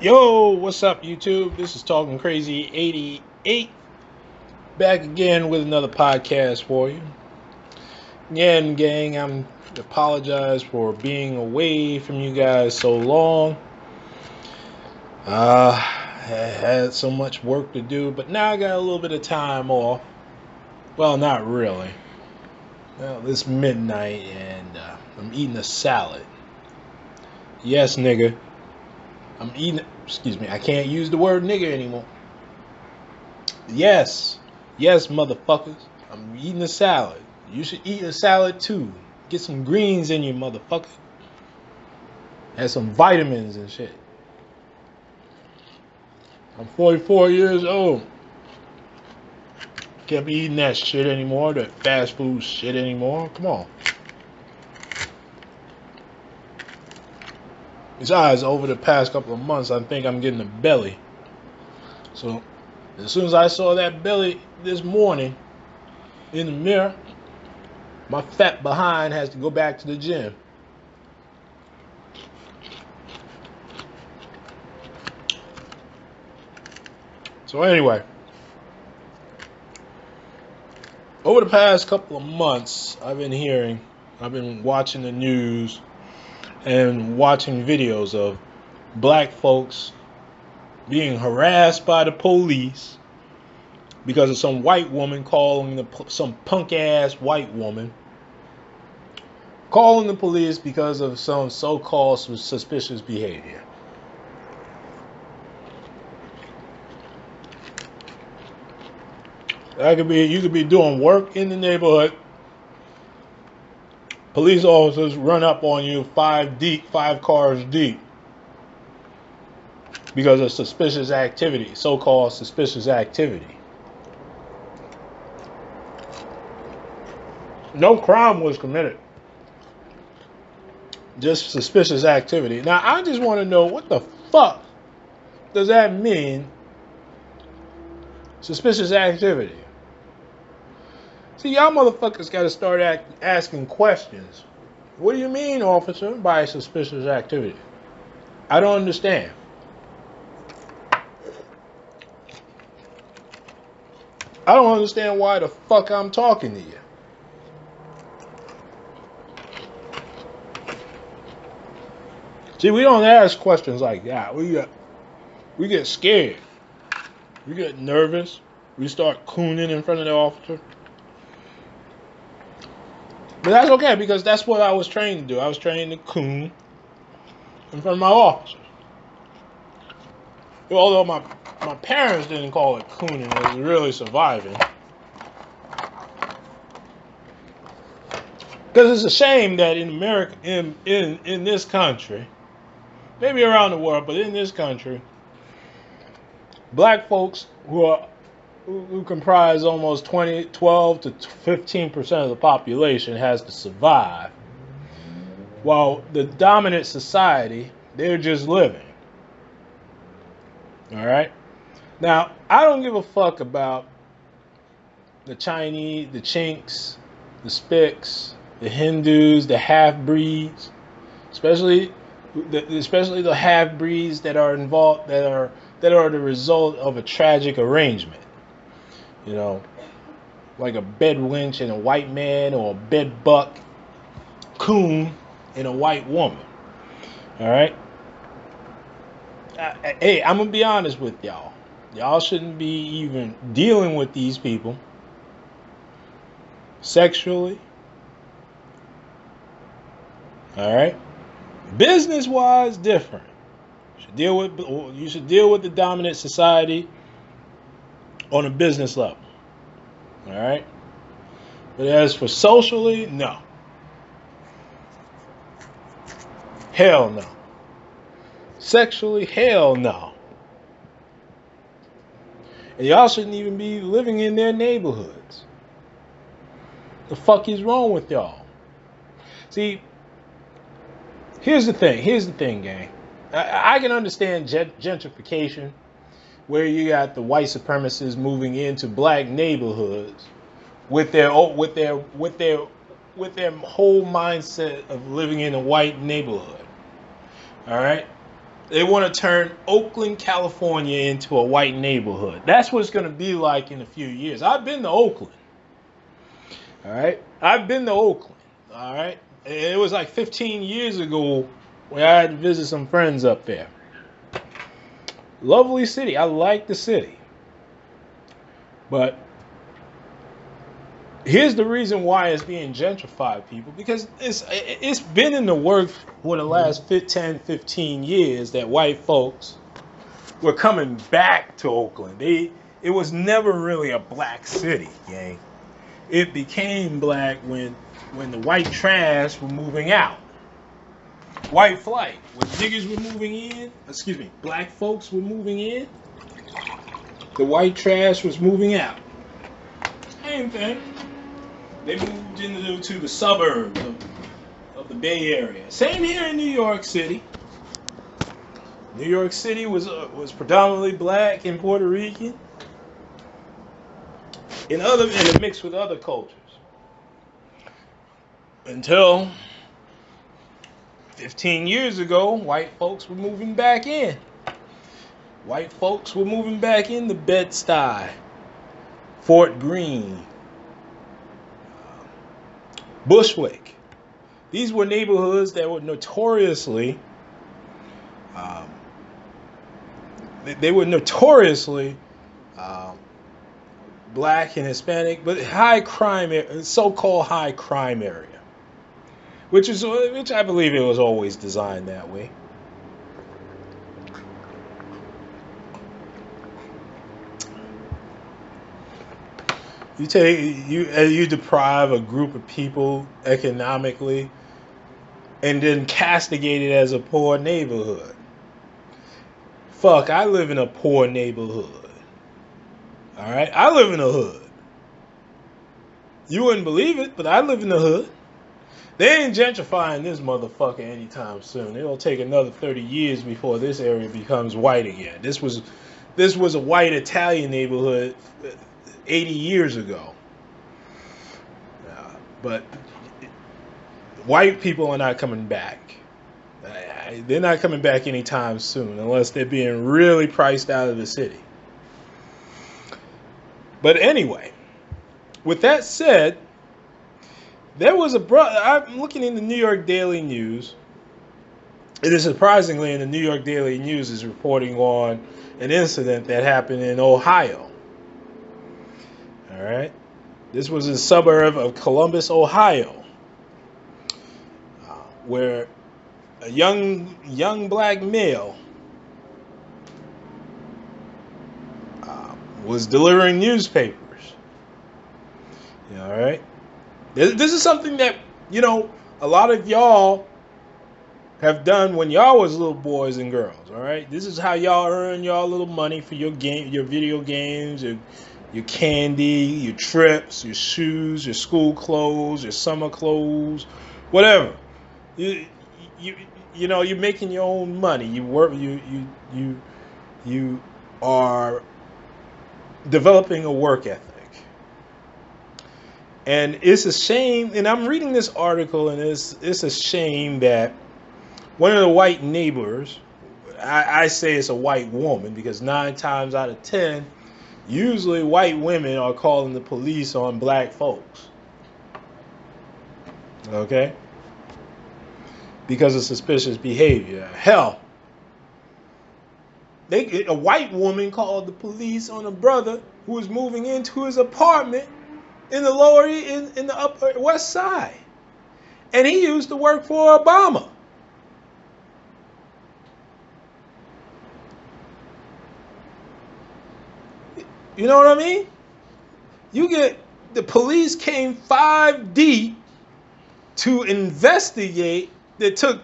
Yo, what's up, YouTube? This is Talking Crazy 88, back again with another podcast for you. Again, gang, I'm apologize for being away from you guys so long. I had so much work to do, but now I got a little bit of time off. Well, not really. Well, it's midnight and I'm eating a salad. Yes, nigga. Excuse me, I can't use the word nigga anymore. Yes, motherfuckers. I'm eating a salad. You should eat a salad too. Get some greens in you, motherfucker. Have some vitamins and shit. I'm 44 years old. Can't be eating that shit anymore, that fast food shit anymore. Come on. Besides, over the past couple of months, I think I'm getting a belly. So, as soon as I saw that belly this morning in the mirror, my fat behind has to go back to the gym. So anyway, over the past couple of months, I've been watching the news and watching videos of black folks being harassed by the police because of some white woman some punk ass white woman calling the police because of some so-called suspicious behavior. You could be doing work in the neighborhood. Police officers run up on you 5 cars deep, because of suspicious activity, so-called suspicious activity. No crime was committed. Just suspicious activity. Now, I just want to know, what the fuck does that mean, suspicious activity? See, y'all motherfuckers got to start asking questions. What do you mean, officer, by suspicious activity? I don't understand. I don't understand why the fuck I'm talking to you. See, we don't ask questions like that. We get scared. We get nervous. We start cooning in front of the officer. But that's okay, because that's what I was trained to do. I was trained to coon in front of my officers. Although my parents didn't call it cooning, it was really surviving. Because it's a shame that in America, in this country, maybe around the world, but in this country, black folks who comprise almost 12 to 15% of the population has to survive, while the dominant society, they're just living. All right? Now, I don't give a fuck about the Chinese, the Chinks, the Spics, the Hindus, the half-breeds, especially the half-breeds that are involved, that are the result of a tragic arrangement. You know, like a bed wench and a white man, or a bed buck coon and a white woman. All right? Hey, I'm going to be honest with y'all. Y'all shouldn't be even dealing with these people sexually. All right? Business-wise, different. You should deal with the dominant society on a business level. All right? But as for socially, no. Hell no. Sexually, hell no. And y'all shouldn't even be living in their neighborhoods. The fuck is wrong with y'all? See, here's the thing, gang. I can understand gentrification, where you got the white supremacists moving into black neighborhoods with their whole mindset of living in a white neighborhood. All right, They want to turn Oakland, California into a white neighborhood. That's what it's going to be like in a few years. I've been to Oakland. All right. I've been to Oakland. All right. It was like 15 years ago when I had to visit some friends up there. Lovely city. I like the city. But here's the reason why it's being gentrified, people. Because it's been in the works for the last 10, 15 years that white folks were coming back to Oakland. It was never really a black city, gang. It became black when the white trash were moving out. White flight. When niggas were moving in, black folks were moving in, the white trash was moving out. Same thing. They moved into the suburbs of the Bay Area. Same here in New York City. New York City was predominantly black and Puerto Rican, and mixed with other cultures. Until 15 years ago, white folks were moving back in. White folks were moving back into Bed-Stuy, Fort Greene, Bushwick. These were neighborhoods that were notoriously black and Hispanic, but high crime, so-called high crime area, which I believe it was always designed that way. You deprive a group of people economically and then castigate it as a poor neighborhood. Fuck, I live in a poor neighborhood. All right, I live in a hood. You wouldn't believe it, but I live in the hood. They ain't gentrifying this motherfucker anytime soon. It'll take another 30 years before this area becomes white again. This was a white Italian neighborhood 80 years ago. But white people are not coming back. They're not coming back anytime soon unless they're being really priced out of the city. But anyway, with that said, there was a brother. I'm looking in the New York Daily News. It is surprisingly in the New York Daily News is reporting on an incident that happened in Ohio. All right, this was a suburb of Columbus, Ohio, where a young black male was delivering newspapers. All right, this is something that a lot of y'all have done when y'all was little boys and girls. All right, this is how y'all earn y'all little money for your video games, your candy, your trips, your shoes, your school clothes, your summer clothes, whatever. You're making your own money. You work. You are developing a work ethic. And it's a shame. And I'm reading this article, and it's a shame that one of the white neighbors, I say it's a white woman because 9 times out of 10. Usually white women are calling the police on black folks. Okay? Because of suspicious behavior. Hell, a white woman called the police on a brother who was moving into his apartment in the Upper West Side. And he used to work for Obama. You know what I mean? The police came 5 deep to investigate. It took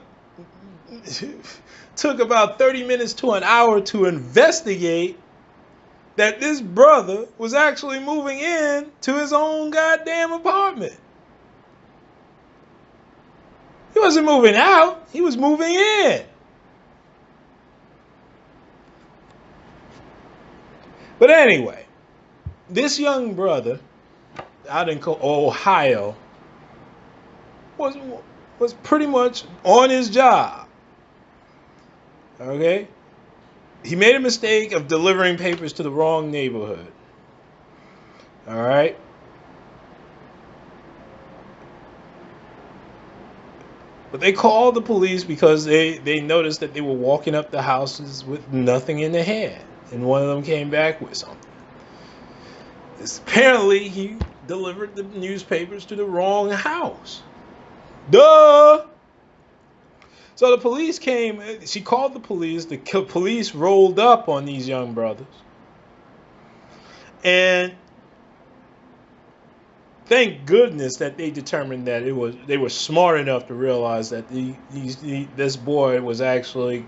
about 30 minutes to an hour to investigate that this brother was actually moving in to his own goddamn apartment. He wasn't moving out. He was moving in. But anyway, this young brother out in Ohio was pretty much on his job. Okay? He made a mistake of delivering papers to the wrong neighborhood. All right? But they called the police because they noticed that they were walking up the houses with nothing in their hand. And one of them came back with something. Apparently, he delivered the newspapers to the wrong house. Duh! So the police came. She called the police. The police rolled up on these young brothers. And thank goodness that they determined that they were smart enough to realize that this boy was actually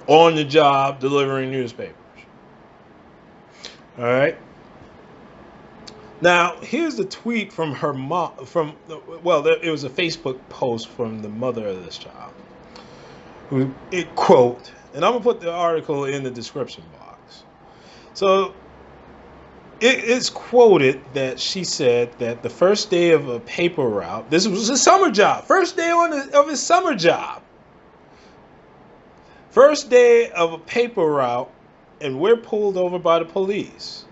on the job delivering newspapers. All right. Now here's the tweet from her mom. It was a Facebook post from the mother of this child. It quote, and I'm gonna put the article in the description box. So it's quoted that she said that the first day of a paper route, this was a summer job, first day of his summer job, first day of a paper route, and we're pulled over by the police.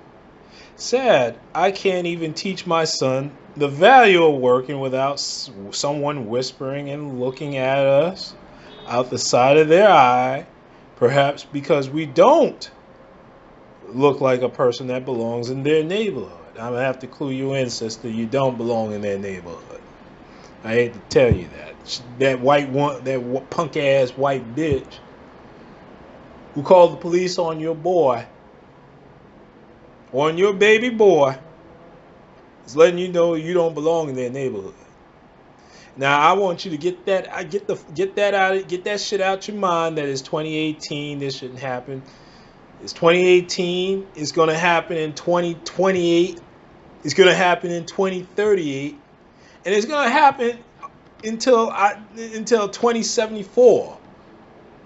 Sad, I can't even teach my son the value of working without someone whispering and looking at us out the side of their eye, perhaps because we don't look like a person that belongs in their neighborhood. I'm gonna have to clue you in, sister. You don't belong in their neighborhood. I hate to tell you that. That punk ass white bitch who called the police on your boy, on your baby boy, is letting you know you don't belong in their neighborhood. Now I want you to get that shit out your mind. That is 2018. This shouldn't happen. It's 2018. It's going to happen in 2028. It's going to happen in 2038, and it's going to happen until 2074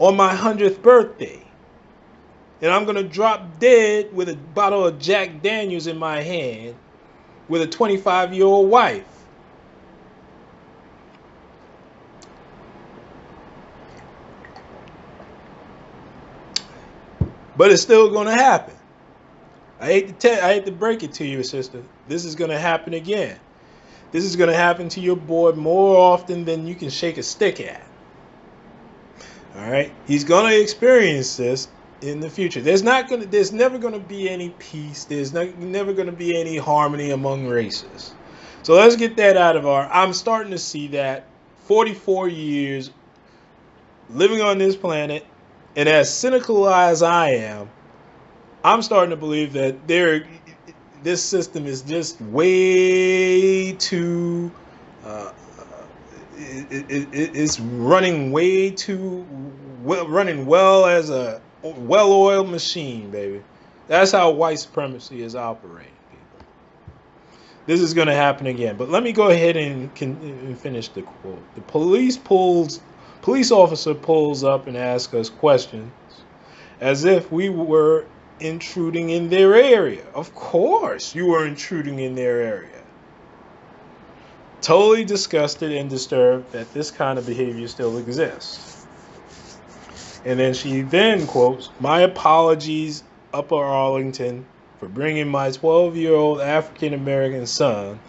on my 100th birthday. And I'm going to drop dead with a bottle of Jack Daniels in my hand with a 25-year-old wife. But it's still going to happen. I hate to break it to you, sister. This is going to happen again. This is going to happen to your boy more often than you can shake a stick at. All right? He's going to experience this in the future. There's never going to be any peace. There's never going to be any harmony among races. So let's get that out of I'm starting to see that 44 years living on this planet, and as cynical as I am, I'm starting to believe that this system is just way too. It's running way too running well as a well-oiled machine, baby. That's how white supremacy is operating, people. This is going to happen again. But let me go ahead and finish the quote. The police officer pulls up and asks us questions as if we were intruding in their area. Of course you were intruding in their area. Totally disgusted and disturbed that this kind of behavior still exists. And then she quotes, "My apologies, Upper Arlington, for bringing my 12-year-old African-American son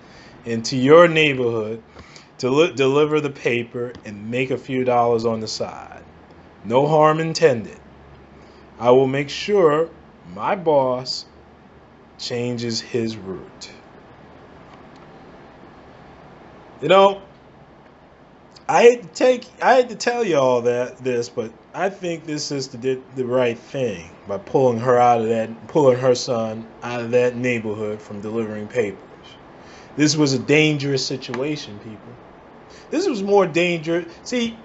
into your neighborhood to deliver the paper and make a few dollars on the side. No harm intended. I will make sure my boss changes his route." You know, I hate to tell you all this, but I think this sister did the right thing by pulling her son out of that neighborhood from delivering papers. This was a dangerous situation, people. This was more dangerous. See,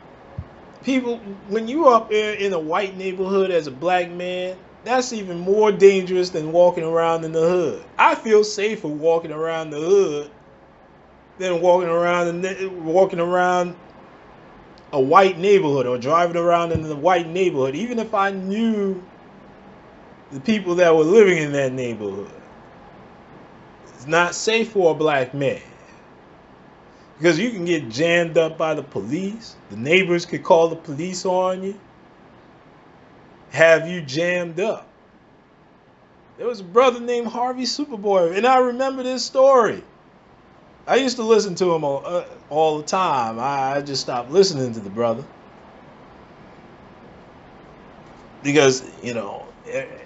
people, when you're up there in a white neighborhood as a black man, that's even more dangerous than walking around in the hood. I feel safer walking around the hood than walking around a white neighborhood or driving around in the white neighborhood, even if I knew the people that were living in that neighborhood. It's not safe for a black man because you can get jammed up by the police. The neighbors could call the police on you. have you jammed up. There was a brother named Harvey Superboy, and I remember this story. I used to listen to him all the time. I just stopped listening to the brother because, you know,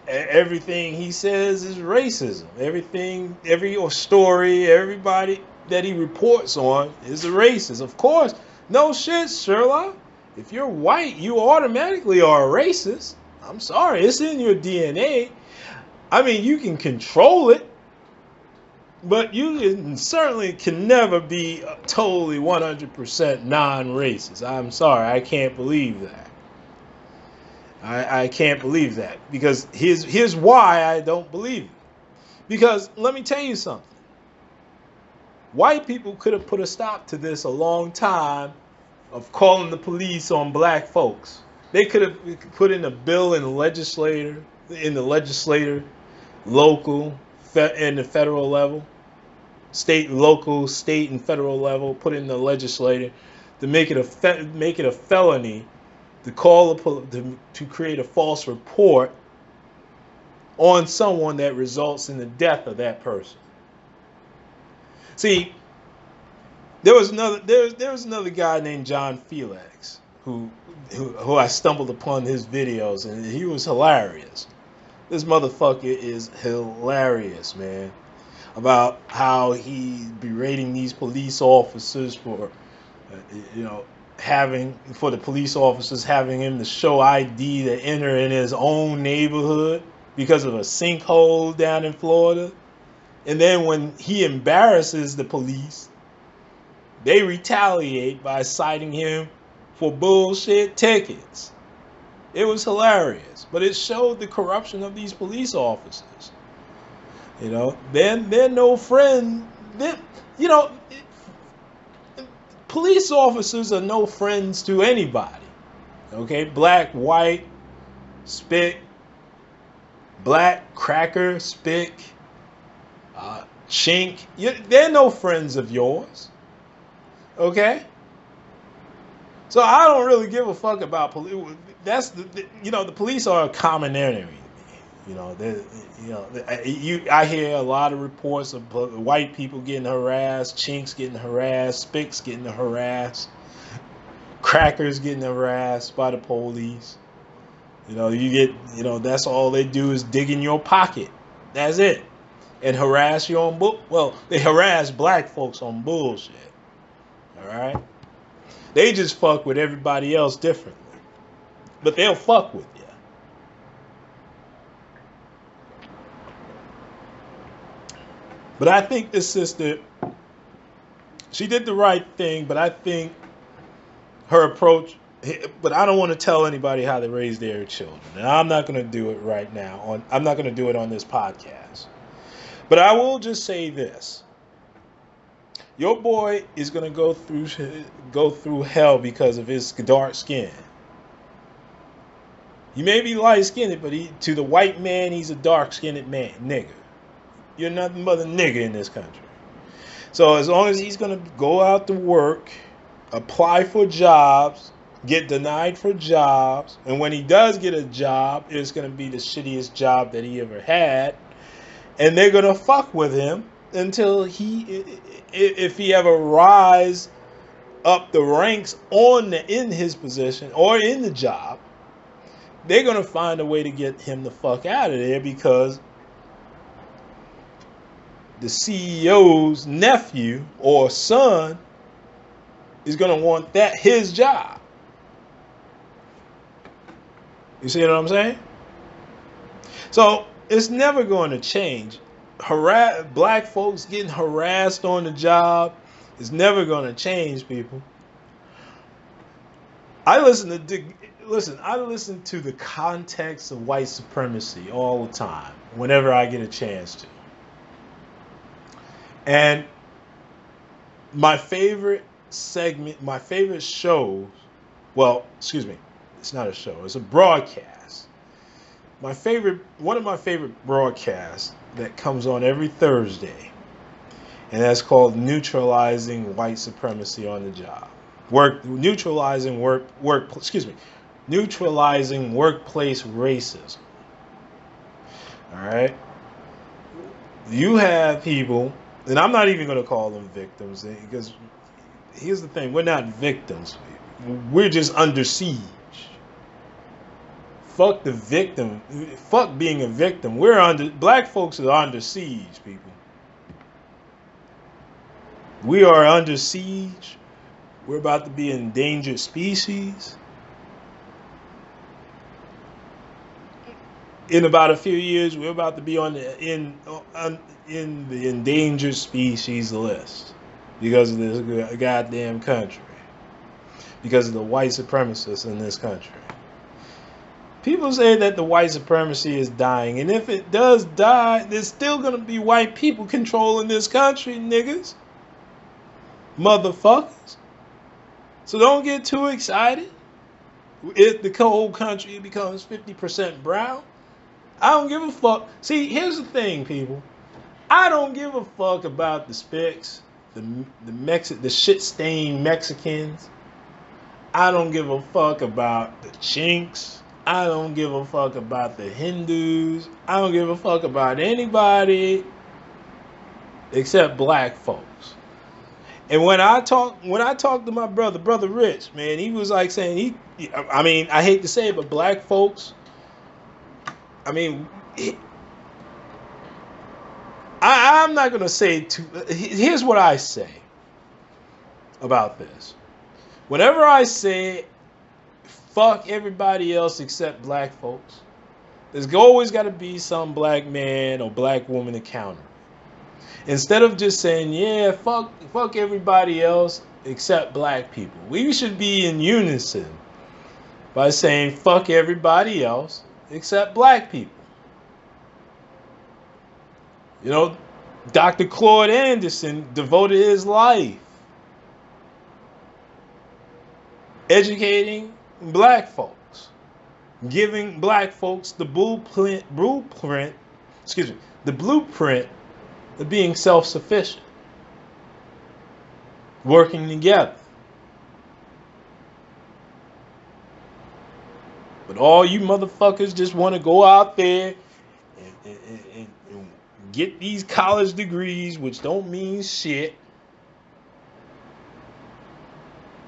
everything he says is racism. Everything, every story, everybody that he reports on is a racist. Of course, no shit, Sherlock. If you're white, you automatically are a racist. I'm sorry, it's in your DNA. I mean, you can control it, but you certainly can never be totally 100% non-racist. I'm sorry, I can't believe that. I can't believe that, because here's why I don't believe it. Because let me tell you something. White people could have put a stop to this a long time of calling the police on black folks. They could have put in a bill in the legislature, local, and the federal level, state, local, state, and federal level, put in the legislature to make it a felony to call to create a false report on someone that results in the death of that person. See, there was another guy named John Felix who I stumbled upon his videos, and he was hilarious. This motherfucker is hilarious, man. About how he's berating these police officers for, for the police officers having him to show ID to enter in his own neighborhood because of a sinkhole down in Florida. And then when he embarrasses the police, they retaliate by citing him for bullshit tickets. It was hilarious, but it showed the corruption of these police officers. You know, they're no friend. Police officers are no friends to anybody. Okay, black, white, spick, black, cracker, spick, chink. They're no friends of yours. Okay? So I don't really give a fuck about police. That's the police are a common enemy to me. I hear a lot of reports of white people getting harassed, chinks getting harassed, spicks getting harassed, crackers getting harassed by the police. That's all they do is dig in your pocket. That's it. And harass you on they harass black folks on bullshit. All right? They just fuck with everybody else differently. But they'll fuck with you. But I think this sister, she did the right thing, but I think her approach, but I don't want to tell anybody how to raise their children. And I'm not going to do it right now. I'm not going to do it on this podcast. But I will just say this. Your boy is going to go through hell because of his dark skin. He may be light-skinned, but to the white man, he's a dark-skinned man, nigga. You're nothing but a nigga in this country. So as long as he's going to go out to work, apply for jobs, get denied for jobs, and when he does get a job, it's going to be the shittiest job that he ever had, and they're going to fuck with him until if he ever rise up the ranks in his position or in the job, they're going to find a way to get him the fuck out of there, because the CEO's nephew or son is going to want his job. You see what I'm saying? So it's never going to change. Black folks getting harassed on the job is never going to change, people. I listen to the context of white supremacy all the time, whenever I get a chance to. And my favorite segment, my favorite shows, it's not a show, it's a broadcast. One of my favorite broadcasts that comes on every Thursday, and that's called Neutralizing White Supremacy on the Job. neutralizing workplace racism. All right? You have people, and I'm not even going to call them victims, because here's the thing, we're not victims. We're just under siege. Fuck the victim. Fuck being a victim. Black folks are under siege, people. We are under siege. We're about to be endangered species. In about a few years, we're about to be in the endangered species list because of this goddamn country, because of the white supremacists in this country. People say that the white supremacy is dying, and if it does die, there's still gonna be white people controlling this country, niggas, motherfuckers. So don't get too excited if the whole country becomes 50% brown. I don't give a fuck. See, here's the thing, people. I don't give a fuck about the Spicks, the shit-stained Mexicans. I don't give a fuck about the Chinks. I don't give a fuck about the Hindus. I don't give a fuck about anybody except black folks. And when I talk to my brother Rich, man, he was like saying I mean, I hate to say it, but black folks, I mean, I'm not gonna say too. Here's what I say about this. Whenever I say fuck everybody else except black folks, there's always got to be some black man or black woman to counter. Instead of just saying, yeah, fuck everybody else except black people, we should be in unison by saying fuck everybody else except black people. You know, Dr. Claude Anderson devoted his life educating black folks, giving black folks the blueprint of being self-sufficient, working together. But all you motherfuckers just want to go out there and get these college degrees, which don't mean shit.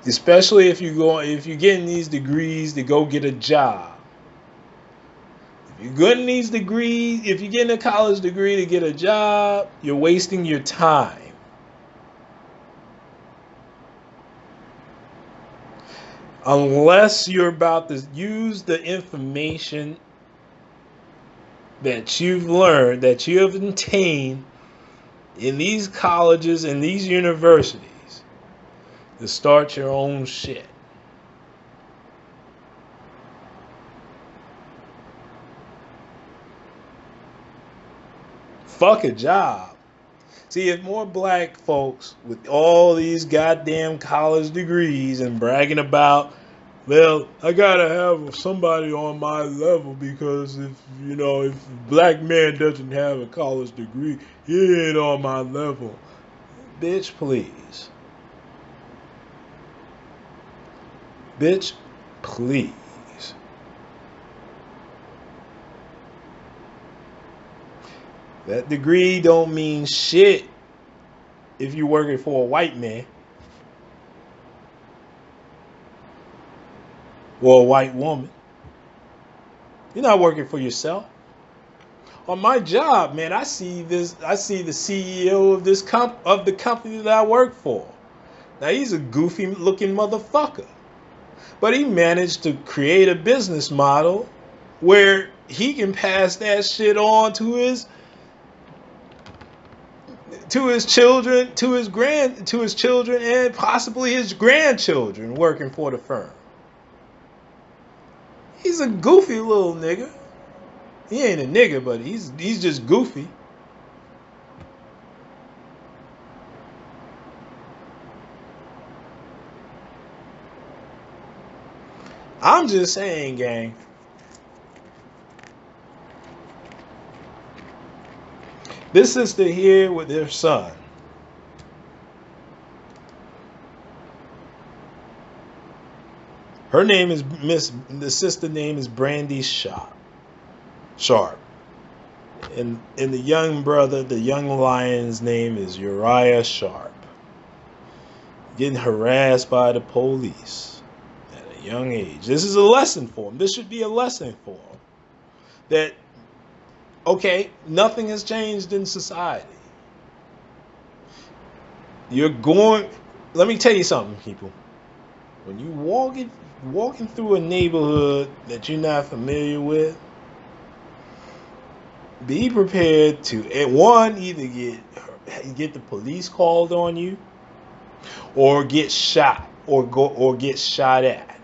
Especially if you're getting these degrees to go get a job. If you're getting these degrees, if you're getting a college degree to get a job, you're wasting your time. Unless you're about to use the information that you've learned, that you have obtained in these colleges and these universities, to start your own shit. Fuck a job. See, if more black folks with all these goddamn college degrees and bragging about, well, I gotta have somebody on my level because if a black man doesn't have a college degree, he ain't on my level. Bitch, please. Bitch, please. That degree don't mean shit if you're working for a white man or a white woman. You're not working for yourself. On my job, man, I see the CEO of the company that I work for. Now he's a goofy looking motherfucker. But he managed to create a business model where he can pass that shit on to his children, to his children, and possibly his grandchildren working for the firm. He's a goofy little nigga. He ain't a nigga, but he's just goofy. I'm just saying, gang. This sister here with their son. Her name is the sister name is Brandy Sharp. And the young brother, the young lion's name is Uriah Sharp. Getting harassed by the police at a young age. This is a lesson for him. This should be a lesson for him. That, okay, nothing has changed in society. Let me tell you something, people. When you walking through a neighborhood that you're not familiar with, be prepared to, either get the police called on you, or get shot, or get shot at.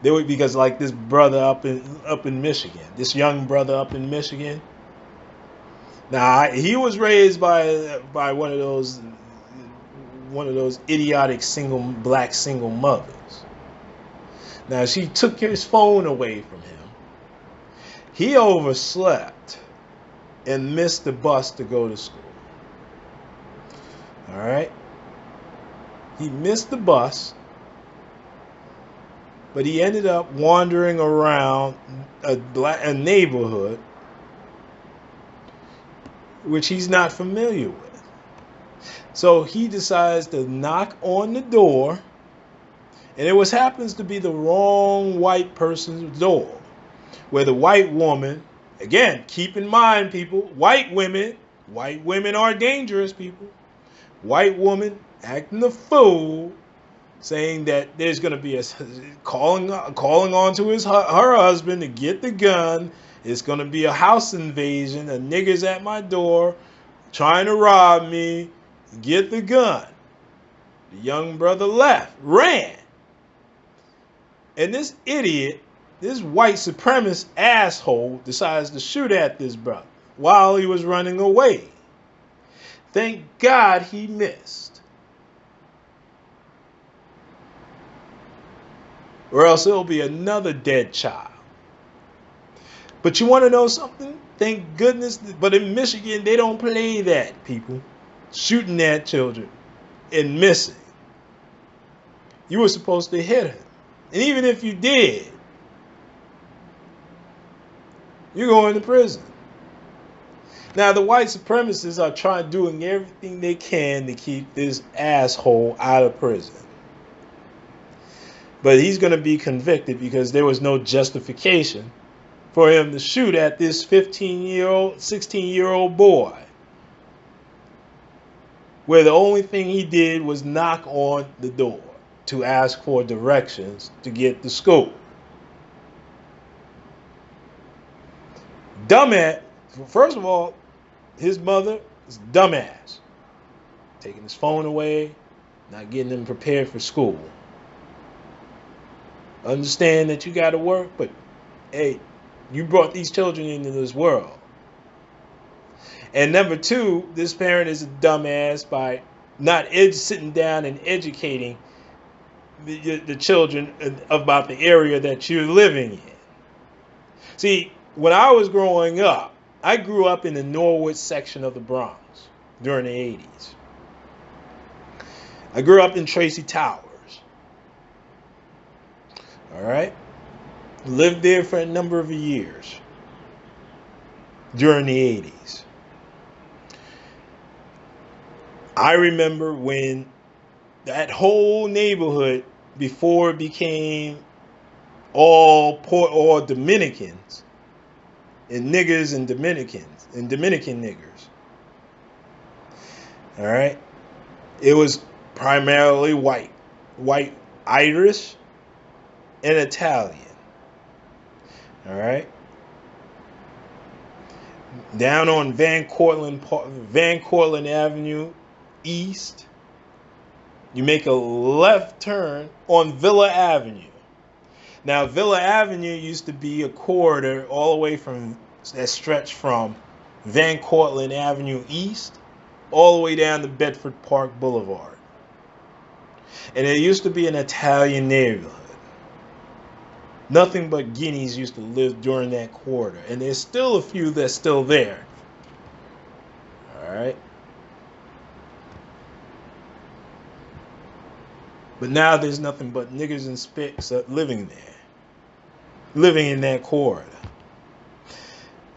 Because like this brother up in Michigan, this young brother up in Michigan. Now he was raised by one of those idiotic black single mothers. Now she took his phone away from him. He overslept and missed the bus to go to school. All right? He missed the bus, but he ended up wandering around a neighborhood which he's not familiar with. So he decides to knock on the door, and it happens to be the wrong white person's door, where the white woman, again, keep in mind, people, white women are dangerous, people. White woman acting a fool, saying that there's going to be calling on to her husband to get the gun. It's going to be a house invasion. A nigger's at my door trying to rob me. Get the gun. The young brother ran. And this idiot, this white supremacist asshole, decides to shoot at this brother while he was running away. Thank God he missed. Or else it'll be another dead child. But you want to know something? Thank goodness. But in Michigan, they don't play that, people. Shooting at children and missing. You were supposed to hit him. And even if you did, you're going to prison. Now, the white supremacists are doing everything they can to keep this asshole out of prison. But he's going to be convicted because there was no justification for him to shoot at this 16-year-old boy, where the only thing he did was knock on the door to ask for directions to get to school. Dumbass. First of all, his mother is dumbass. Taking his phone away, not getting him prepared for school. Understand that you got to work, but hey, you brought these children into this world. And number two, this parent is a dumbass by not sitting down and educating the children about the area that you're living in. See, when I was growing up, I grew up in the Norwood section of the Bronx during the 80s. I grew up in Tracy Towers. All right? Lived there for a number of years during the 80s. I remember when that whole neighborhood, before it became all Dominicans and niggers and Dominicans and Dominican niggers. All right? It was primarily white Irish and Italian. All right? Down on Van Cortlandt Avenue East, you make a left turn on Villa Avenue. Now, Villa Avenue used to be a corridor all the way that stretched from Van Cortlandt Avenue East all the way down to Bedford Park Boulevard. And it used to be an Italian neighborhood. Nothing but Guineas used to live during that corridor. And there's still a few that's still there. All right. But now there's nothing but niggers and spicks living there, living in that corridor.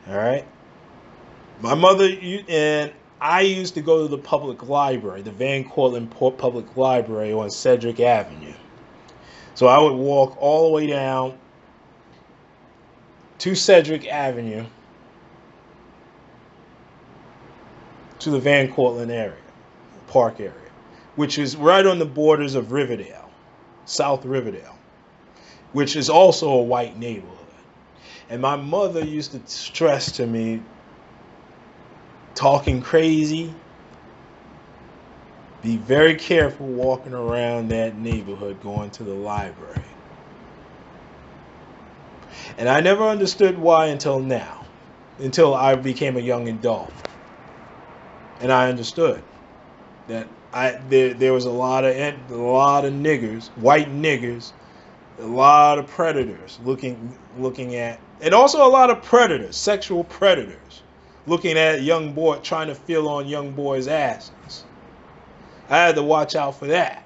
All right. My mother and I used to go to the public library, the Van Cortlandt Public Library on Cedric Avenue. So I would walk all the way down to Cedric Avenue to the Van Cortlandt area, park area, which is right on the borders of Riverdale, South Riverdale, which is also a white neighborhood. And my mother used to stress to me, talking crazy, be very careful walking around that neighborhood going to the library. And I never understood why until now, until I became a young adult. And I understood that there was a lot of niggers, white niggers, a lot of predators looking at, and also a lot of predators, sexual predators, looking at young boy, trying to feel on young boys' asses. I had to watch out for that.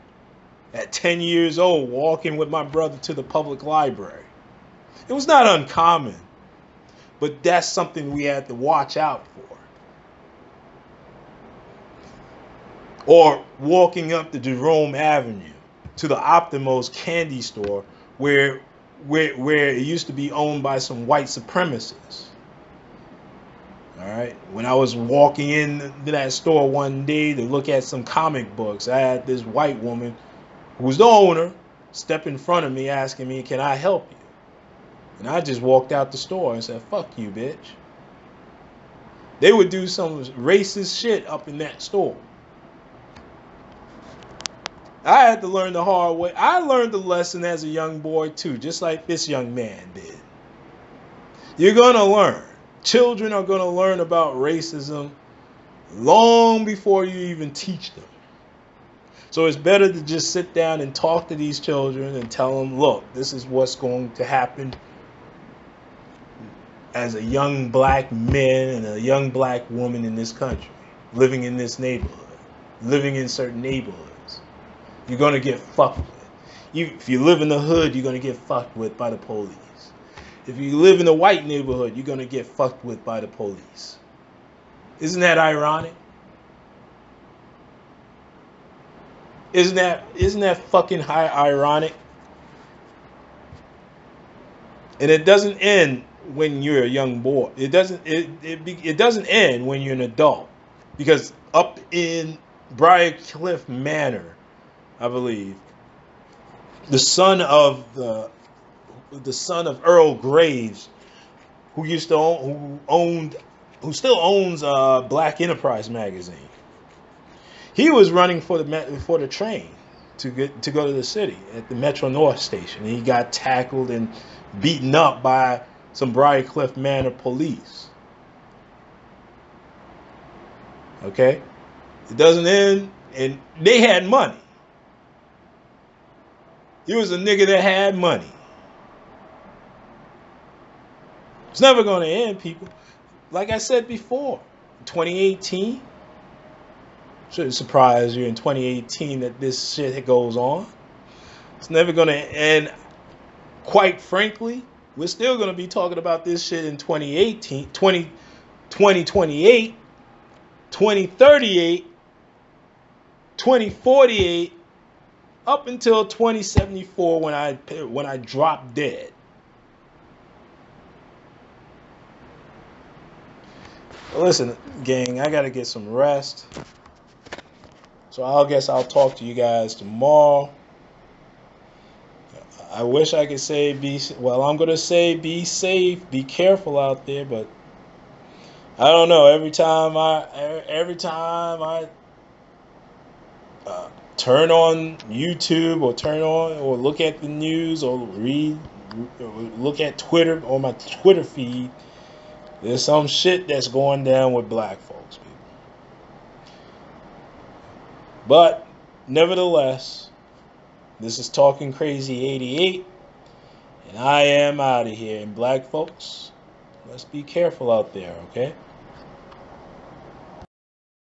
At 10 years old, walking with my brother to the public library. It was not uncommon, but that's something we had to watch out for. Or walking up the Jerome Avenue to the Optimos candy store where it used to be owned by some white supremacists. All right. When I was walking into that store one day to look at some comic books, I had this white woman who was the owner step in front of me asking me, "Can I help you?" And I just walked out the store and said, "Fuck you, bitch." They would do some racist shit up in that store. I had to learn the hard way. I learned the lesson as a young boy too, just like this young man did. You're going to learn. Children are going to learn about racism long before you even teach them. So it's better to just sit down and talk to these children and tell them, look, this is what's going to happen as a young black man and a young black woman in this country, living in this neighborhood, living in certain neighborhoods. You're going to get fucked with. If you live in the hood, you're going to get fucked with by the police. If you live in a white neighborhood, you're going to get fucked with by the police. Isn't that ironic? Isn't that fucking ironic? And it doesn't end when you're a young boy. It doesn't end when you're an adult. Because up in Briarcliff Manor, I believe, the son of Earl Graves, who still owns Black Enterprise magazine. He was running for the train to go to the city at the Metro North station. And he got tackled and beaten up by some Briarcliff Manor police. Okay? It doesn't end, and they had money. He was a nigga that had money. It's never going to end, people. Like I said before, 2018, shouldn't surprise you in 2018 that this shit goes on. It's never going to end. Quite frankly, we're still going to be talking about this shit in 2028, 2038, 2048, up until 2074 when I drop dead. Listen, gang, I got to get some rest. So I guess I'll talk to you guys tomorrow. I wish I could say I'm going to say be safe, be careful out there, but I don't know. Every time I turn on YouTube or look at the news or look at Twitter or my Twitter feed, there's some shit that's going down with black folks, people. But nevertheless, this is Talking Crazy 88, and I am out of here. And black folks, let's be careful out there, okay?